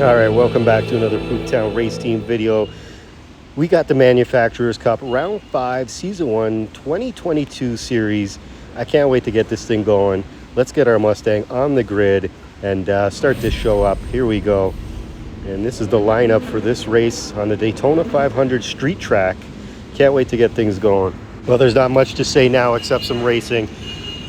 All right, welcome back to another Pooptown race team video. We got the Manufacturers Cup Round 5 Season 1 2022 series. I can't wait to get this thing going. Let's get our Mustang on the grid and start this show up. Here we go. And this is the lineup for this race on the Daytona 500 street track. Can't wait to get things going. Well, there's not much to say now except some racing.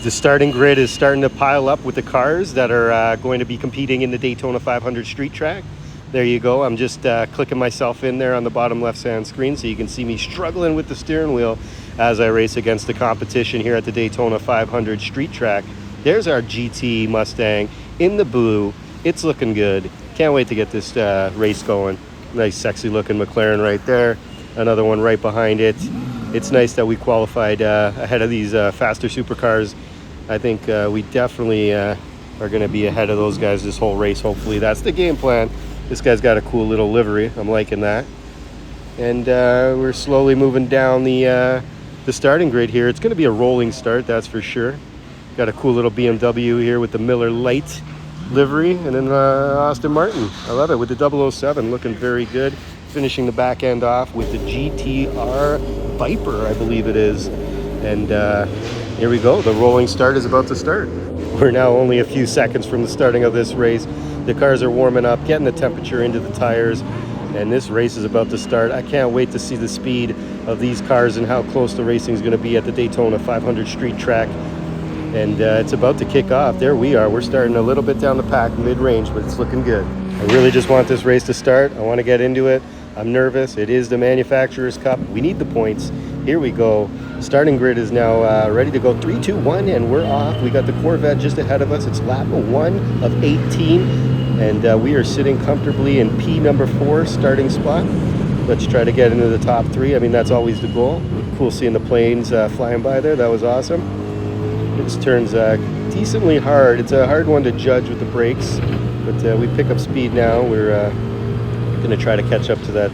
The starting grid is starting to pile up with the cars that are going to be competing in the Daytona 500 street track. There you go. I'm just clicking myself in there on the bottom left-hand screen so you can see me struggling with the steering wheel as I race against the competition here at the Daytona 500 street track. There's our GT Mustang in the blue. It's looking good. Can't wait to get this race going. Nice, sexy-looking McLaren right there. Another one right behind it. It's nice that we qualified ahead of these faster supercars. I think we definitely are going to be ahead of those guys this whole race. Hopefully that's the game plan. This guy's got a cool little livery. I'm liking that. And we're slowly moving down the starting grid here. It's going to be a rolling start, that's for sure. Got a cool little BMW here with the Miller Lite livery, and then Aston Martin. I love it with the 007 looking very good. Finishing the back end off with the GTR Viper, I believe it is. And here we go. The rolling start is about to start. We're now only a few seconds from the starting of this race. The cars are warming up, getting the temperature into the tires, and this race is about to start. I can't wait to see the speed of these cars and how close the racing is going to be at the Daytona 500 street track. And it's about to kick off. There we are. We're starting a little bit down the pack, mid-range, but it's looking good. I really just want this race to start. I want to get into it. I'm nervous. It is the Manufacturers Cup. We need the points. Here we go. Starting grid is now ready to go. 3, 2, 1, and we're off. We got the Corvette just ahead of us. It's lap 1 of 18, and we are sitting comfortably in P number 4 starting spot. Let's try to get into the top 3. I mean, that's always the goal. Cool seeing the planes flying by there. That was awesome. This turns decently hard. It's a hard one to judge with the brakes, but we pick up speed now. We're going to try to catch up to that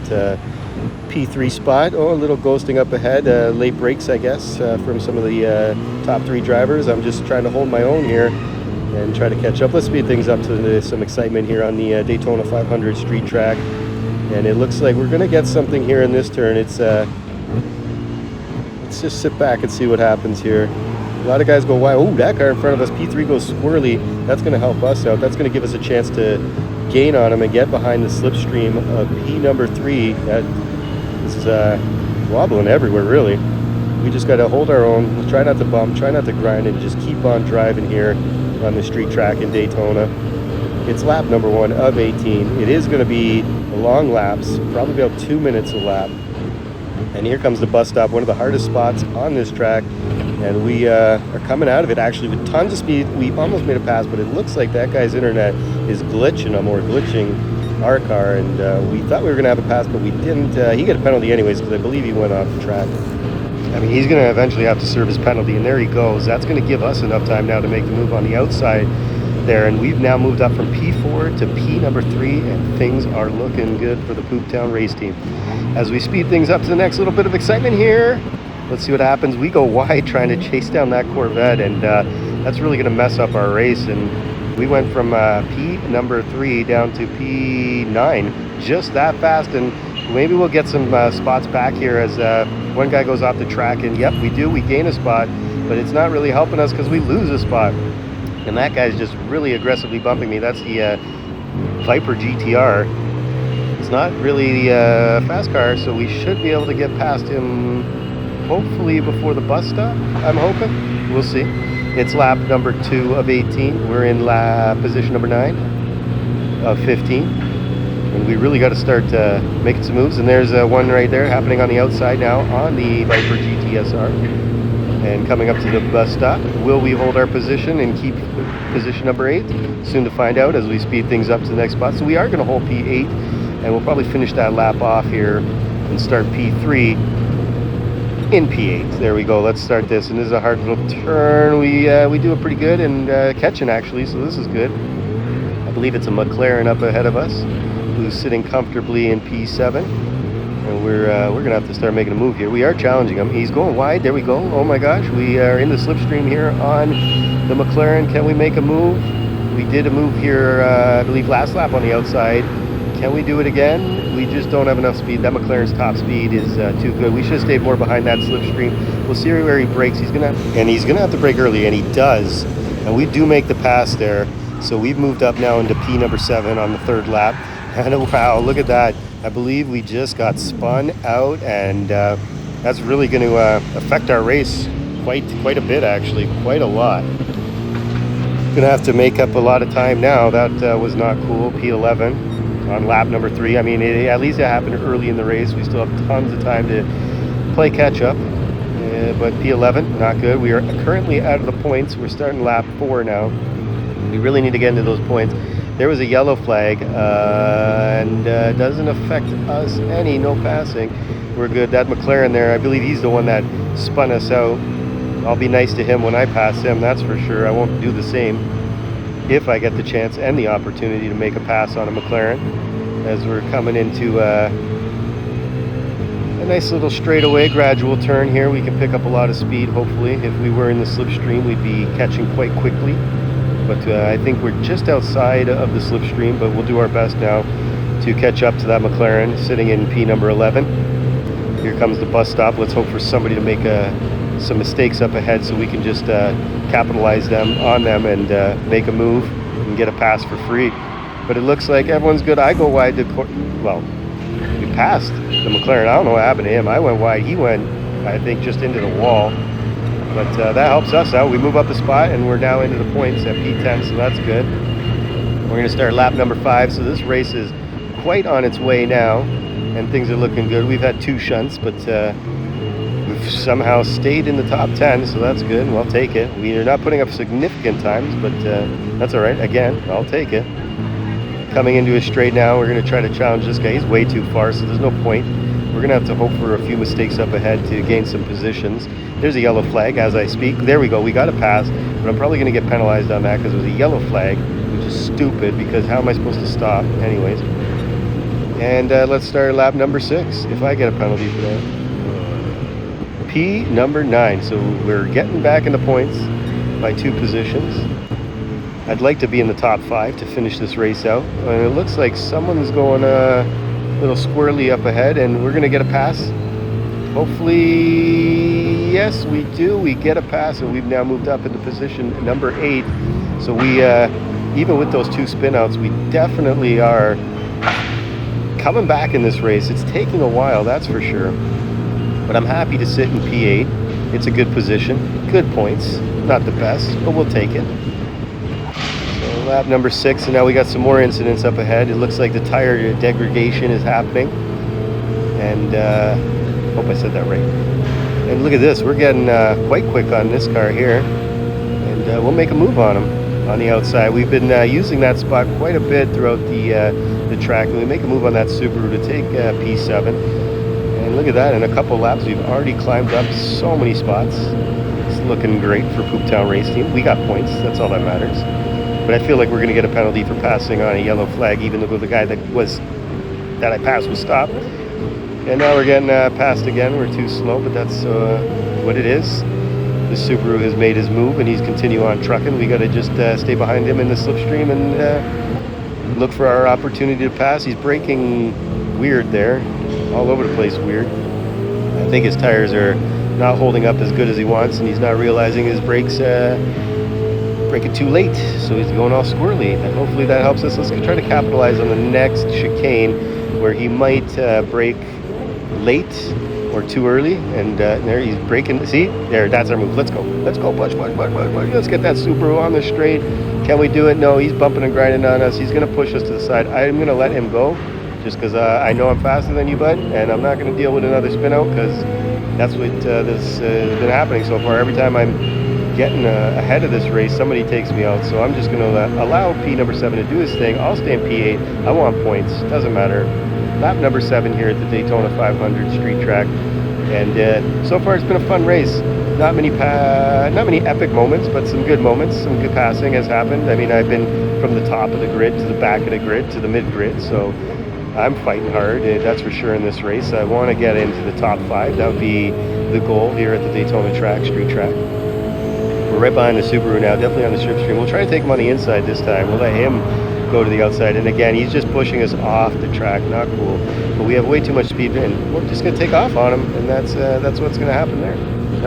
P3 spot. Oh, a little ghosting up ahead. Late brakes, I guess, from some of the top 3 drivers. I'm just trying to hold my own here and try to catch up. Let's speed things up to some excitement here on the Daytona 500 street track. And it looks like we're going to get something here in this turn. Let's just sit back and see what happens here. A lot of guys go wide. Oh, that car in front of us, P3, goes swirly. That's going to help us out. That's going to give us a chance to gain on him and get behind the slipstream of P number 3. This is wobbling everywhere, really. We just got to hold our own. Try not to bump, try not to grind, and just keep on driving here on the street track in Daytona. It's lap number 1 of 18. It is going to be long laps, probably about 2 minutes a lap. And here comes the bus stop, one of the hardest spots on this track. And we are coming out of it actually with tons of speed. We almost made a pass, but it looks like that guy's internet is glitching him or glitching our car. And we thought we were going to have a pass, but we didn't. He got a penalty anyways because I believe he went off the track. I mean, he's going to eventually have to serve his penalty, and there he goes. That's going to give us enough time now to make the move on the outside there. And we've now moved up from P4 to P number 3, and things are looking good for the Pooptown race team. As we speed things up to the next little bit of excitement here, let's see what happens. We go wide trying to chase down that Corvette, and that's really going to mess up our race. And we went from P number 3 down to P9 just that fast, and maybe we'll get some spots back here as one guy goes off the track, and yep, we do. We gain a spot, but it's not really helping us because we lose a spot. And that guy's just really aggressively bumping me. That's the Viper GTR. It's not really the fast car, so we should be able to get past him hopefully before the bus stop, I'm hoping. We'll see. It's lap number 2 of 18. We're in position number 9 of 15. And we really got to start making some moves. And there's one right there happening on the outside now on the Viper GTSR. And coming up to the bus stop. Will we hold our position and keep position number 8? Soon to find out as we speed things up to the next spot. So we are going to hold P8, and we'll probably finish that lap off here and start P3 in P8. There we go. Let's start this. And this is a hard little turn. We do it pretty good and catching actually, so this is good. I believe it's a McLaren up ahead of us who's sitting comfortably in P7. And we're going to have to start making a move here. We are challenging him. He's going wide. There we go. Oh my gosh. We are in the slipstream here on the McLaren. Can we make a move? We did a move here, I believe, last lap on the outside. Can we do it again? We just don't have enough speed. That McLaren's top speed is too good. We should have stayed more behind that slipstream. We'll see where he brakes. He's gonna have to brake early, and he does. And we do make the pass there. So we've moved up now into P number 7 on the 3rd lap. And wow, look at that. I believe we just got spun out, and that's really going to affect our race quite a bit, actually, quite a lot. Gonna have to make up a lot of time now. That was not cool. P11 on lap number 3. I mean, at least it happened early in the race. We still have tons of time to play catch up. But P11, not good. We are currently out of the points. We're starting lap 4 now. We really need to get into those points. There was a yellow flag, and it doesn't affect us any. No passing. We're good. That McLaren there, I believe he's the one that spun us out. I'll be nice to him when I pass him, that's for sure. I won't do the same if I get the chance and the opportunity to make a pass on a McLaren, as we're coming into a nice little straightaway, gradual turn here. We can pick up a lot of speed, hopefully. If we were in the slipstream, we'd be catching quite quickly. But I think we're just outside of the slipstream, but we'll do our best now to catch up to that McLaren sitting in P number 11. Here comes the bus stop. Let's hope for somebody to make some mistakes up ahead so we can just capitalize on them and make a move and get a pass for free. But it looks like everyone's good. I go wide to well, we passed the McLaren. I don't know what happened to him. I went wide. He went, I think, just into the wall. But that helps us out. We move up the spot, and we're now into the points at P10, so that's good. We're going to start lap number 5. So this race is quite on its way now, and things are looking good. We've had 2 shunts, but we've somehow stayed in the top 10, so that's good. We'll take it. We are not putting up significant times, but that's all right. Again, I'll take it. Coming into a straight now, we're going to try to challenge this guy. He's way too far, so there's no point. We're going to have to hope for a few mistakes up ahead to gain some positions. There's a yellow flag as I speak. There we go. We got a pass, but I'm probably going to get penalized on that because it was a yellow flag, which is stupid because how am I supposed to stop? Anyways. And let's start lap number 6 if I get a penalty for that. P number 9. So we're getting back in the points by 2 positions. I'd like to be in the top 5 to finish this race out. And it looks like someone's going a little squirrely up ahead, and we're going to get a pass. Hopefully, yes, we do. We get a pass, and we've now moved up into position number 8. So we, even with those 2 spinouts, we definitely are coming back in this race. It's taking a while, that's for sure. But I'm happy to sit in P8. It's a good position, good points. Not the best, but we'll take it. So lap number 6, and now we got some more incidents up ahead. It looks like the tire degradation is happening. And hope I said that right. And look at this, we're getting quite quick on this car here, and we'll make a move on him on the outside. We've been using that spot quite a bit throughout the track, and we make a move on that Subaru to take P7. And look at that, in a couple laps we've already climbed up so many spots. It's looking great for Pooptown Race Team. We got points, that's all that matters. But I feel like we're going to get a penalty for passing on a yellow flag, even though the guy that I passed was stopped. And now we're getting passed again. We're too slow, but that's what it is. The Subaru has made his move, and he's continue on trucking. We got to just stay behind him in the slipstream and look for our opportunity to pass. He's braking weird there, all over the place weird. I think his tires are not holding up as good as he wants, and he's not realizing his brakes braking too late, so he's going all squirrely. And hopefully that helps us. Let's try to capitalize on the next chicane where he might brake late or too early, and there he's braking. See, there, that's our move. Let's go, push. Let's get that Subaru on the straight. Can we do it? No, he's bumping and grinding on us. He's gonna push us to the side. I'm gonna let him go just because I know I'm faster than you, bud, and I'm not gonna deal with another spin out because that's what this has been happening so far. Every time I'm getting ahead of this race, somebody takes me out, so I'm just gonna allow P number 7 to do his thing. I'll stay in P8. I want points, doesn't matter. Lap number 7 here at the Daytona 500 street track, and so far it's been a fun race. Not many epic moments, but some good moments. Some good passing has happened. I mean, I've been from the top of the grid to the back of the grid to the mid grid, so I'm fighting hard, that's for sure in this race. I want to get into the top 5. That would be the goal here at the Daytona street track. We're right behind the Subaru now, definitely on the slipstream. We'll try to take him on the inside this time. We'll let him go to the outside. And again, he's just pushing us off the track. Not cool. But we have way too much speed, and we're just going to take off on him, and that's what's going to happen there.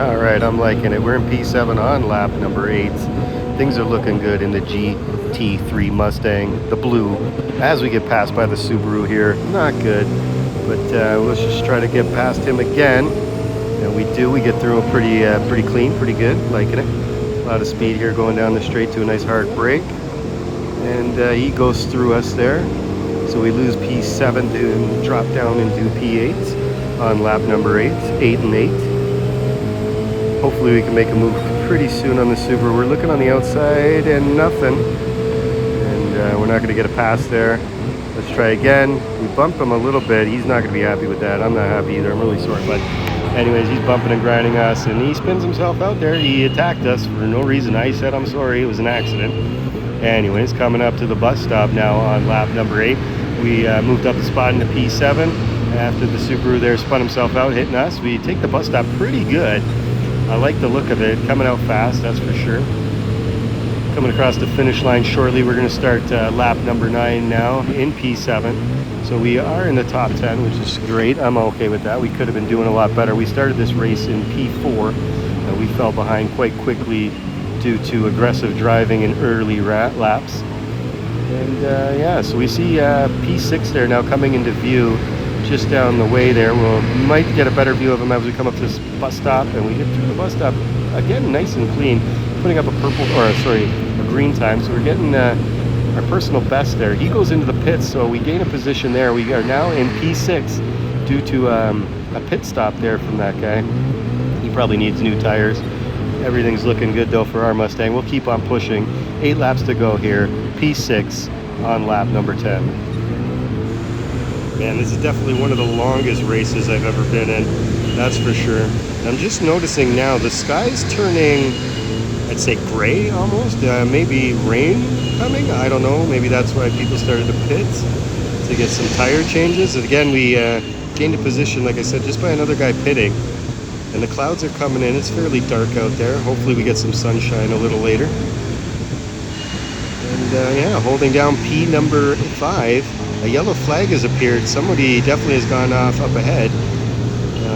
All right, I'm liking it. We're in P7 on lap number 8. Things are looking good in the GT3 Mustang, the blue. As we get passed by the Subaru here, not good. But let's just try to get past him again. And we do. We get through him pretty clean, pretty good. Liking it. A lot of speed here going down the straight to a nice hard brake. And he goes through us there. So we lose P7 to drop down into P8 on lap number 8, 8 and 8. Hopefully we can make a move pretty soon on the Subaru. We're looking on the outside and nothing. And we're not going to get a pass there. Let's try again. We bumped him a little bit. He's not going to be happy with that. I'm not happy either. I'm really sorry. But anyways, he's bumping and grinding us, and he spins himself out there. He attacked us for no reason. I said I'm sorry. It was an accident. Anyways, coming up to the bus stop now on lap number 8. We moved up the spot into P7. After the Subaru there spun himself out, hitting us. We take the bus stop pretty good. I like the look of it. Coming out fast, that's for sure. Coming across the finish line shortly. We're going to start lap number 9 now in P7. So we are in the top 10, which is great. I'm okay with that. We could have been doing a lot better. We started this race in P4. We fell behind quite quickly due to aggressive driving in early laps. And yeah, so we see P6 there now coming into view just down the way there. We might get a better view of him as we come up to this bus stop, and we get through the bus stop again nice and clean, putting up a green time. So we're getting our personal best there. He goes into the pits, so we gain a position there. We are now in P6 due to a pit stop there from that guy. He probably needs new tires. Everything's looking good though for our Mustang. We'll keep on pushing. 8 laps to go here. P6 on lap number 10. Man, this is definitely one of the longest races I've ever been in, that's for sure. I'm just noticing now the sky's turning, I'd say gray almost, maybe rain coming, I don't know, maybe that's why people started to pit to get some tire changes. And again, we gained a position, like I said, just by another guy pitting, and the clouds are coming in. It's fairly dark out there. Hopefully we get some sunshine a little later. And yeah, holding down P number 5. A yellow flag has appeared. Somebody definitely has gone off up ahead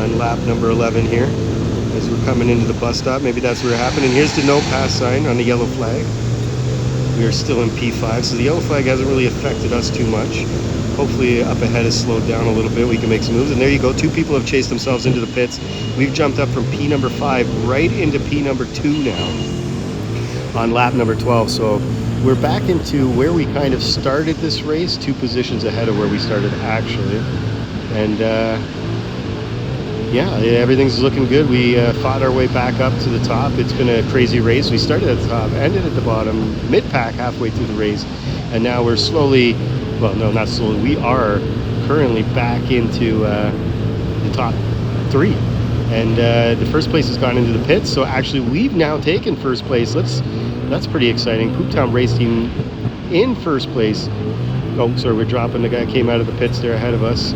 on lap number 11 here as we're coming into the bus stop. Maybe that's where it happened. And here's the no pass sign on the yellow flag. We are still in P5, so the yellow flag hasn't really affected us too much. Hopefully up ahead has slowed down a little bit. We can make some moves. And there you go. 2 people have chased themselves into the pits. We've jumped up from P number 5 right into P number 2 now on lap number 12. So we're back into where we kind of started this race, 2 positions ahead of where we started actually. And yeah, everything's looking good. We fought our way back up to the top. It's been a crazy race. We started at the top, ended at the bottom, mid-pack halfway through the race, and now we're slowly, well, no, not slowly, we are currently back into the top 3. And the first place has gone into the pits, so actually we've now taken first place. That's pretty exciting. Pooptown Race Team in first place. Oh, sorry, we're dropping. The guy came out of the pits there ahead of us,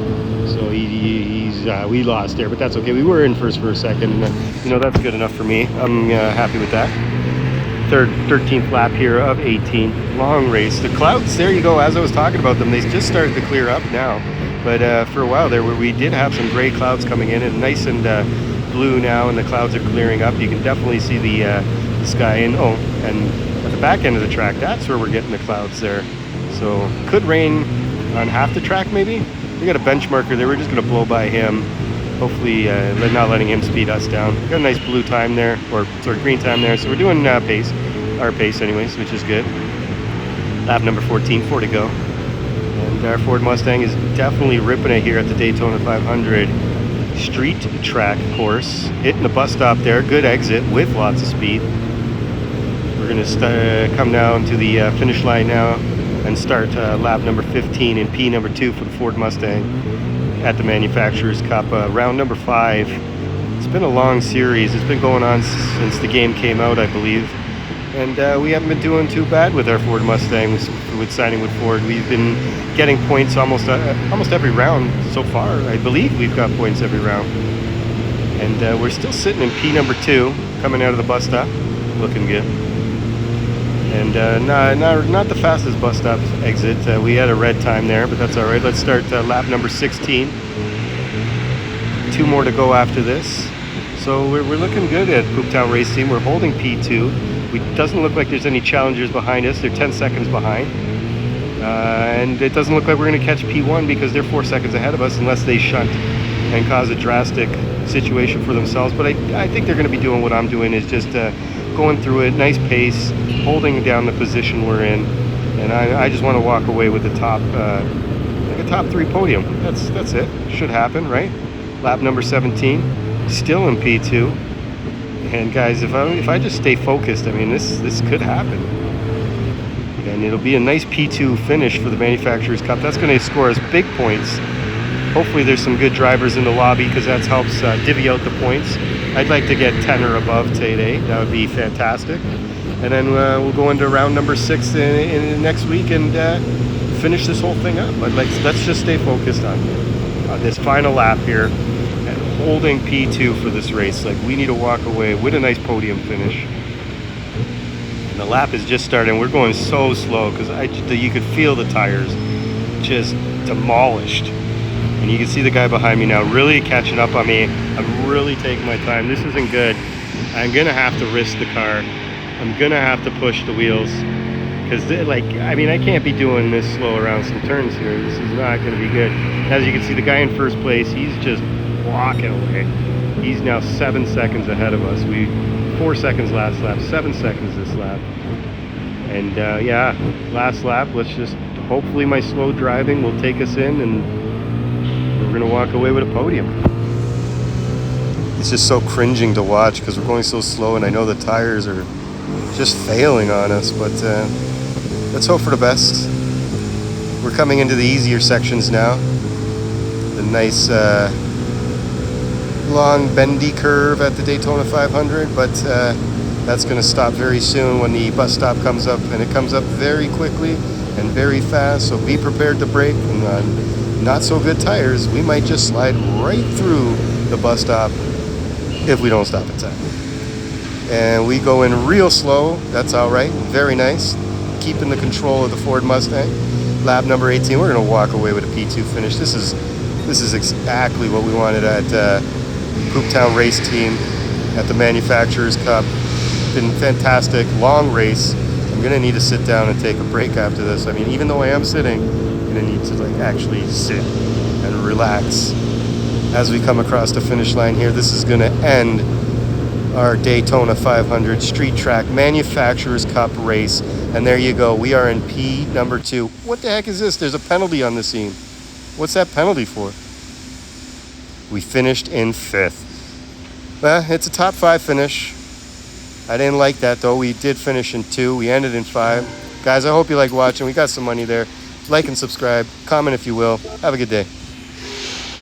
so we lost there, but that's okay. We were in first for a second, and you know, that's good enough for me. I'm happy with that. 13th lap here of 18. Long race. The clouds, there you go. As I was talking about them, they just started to clear up now, but for a while there, we did have some gray clouds coming in, and nice and blue now, and the clouds are clearing up. You can definitely see the sky. And at the back end of the track, that's where we're getting the clouds there. So could rain on half the track maybe. We got a benchmarker there. We're just going to blow by him. Hopefully not letting him speed us down. Got a nice blue time there, or sort of green time there. So we're doing our pace anyways, which is good. Lap number 14, 4 to go. And our Ford Mustang is definitely ripping it here at the Daytona 500 street track course. Hitting the bus stop there. Good exit with lots of speed. We're going to come down to the finish line now and start lap number 15 in P number 2 for the Ford Mustang at the Manufacturers Cup, round number 5. It's been a long series. It's been going on since the game came out, I believe, and we haven't been doing too bad with our Ford Mustang with signing with Ford. We've been getting points almost every round so far. I believe we've got points every round, and we're still sitting in P number 2 coming out of the bus stop. Looking good. And not the fastest bus stop exit. We had a red time there, but that's all right. Let's start lap number 16. 2 more to go after this. So we're looking good at Pooptown Race Team. We're holding P2. It doesn't look like there's any challengers behind us. They're 10 seconds behind. And it doesn't look like we're going to catch P1 because they're 4 seconds ahead of us unless they shunt and cause a drastic situation for themselves. But I think they're going to be doing what I'm doing, is just going through it, nice pace, holding down the position we're in. And I just want to walk away with the top, like a top 3 podium. That's it. Should happen, right? Lap number 17, still in P2. And guys, if I just stay focused, I mean, this could happen. And it'll be a nice P2 finish for the Manufacturers Cup. That's going to score us big points. Hopefully there's some good drivers in the lobby, because that helps divvy out the points. I'd like to get 10 or above today. That would be fantastic. And then we'll go into round number 6 in next week and finish this whole thing up. Let's just stay focused on this final lap here and holding P2 for this race. Like, we need to walk away with a nice podium finish. And the lap is just starting. We're going so slow because you could feel the tires just demolished. And you can see the guy behind me now really catching up on me. I'm really taking my time. This isn't good. I'm gonna have to risk the car. I'm gonna have to push the wheels, because I can't be doing this slow around some turns here. This is not gonna be good. As you can see, the guy in first place, he's just walking away. He's now 7 seconds ahead of us. 4 seconds last lap, 7 seconds this lap. And yeah, last lap. Let's just, hopefully my slow driving will take us in, and we're gonna walk away with a podium. It's just so cringing to watch because we're going so slow, and I know the tires are just failing on us, but let's hope for the best. We're coming into the easier sections now. The nice long bendy curve at the Daytona 500, but that's going to stop very soon when the bus stop comes up, and it comes up very quickly and very fast, so be prepared to brake. And on not so good tires, we might just slide right through the bus stop if we don't stop in time. And we go in real slow. That's all right. Very nice. Keeping the control of the Ford Mustang. Lap number 18. We're going to walk away with a P2 finish. This is exactly what we wanted at Pooptown Race Team at the Manufacturers Cup. Been fantastic. Long race. I'm going to need to sit down and take a break after this. I mean, even though I am sitting, I'm going to need to actually sit and relax as we come across the finish line here. This is going to end our Daytona 500 Street Track Manufacturers Cup race. And there you go. We are in P number 2. What the heck is this? There's a penalty on the scene. What's that penalty for? We finished in 5th. Well, it's a top 5 finish. I didn't like that, though. We did finish in 2. We ended in 5. Guys, I hope you like watching. We got some money there. Like and subscribe. Comment if you will. Have a good day.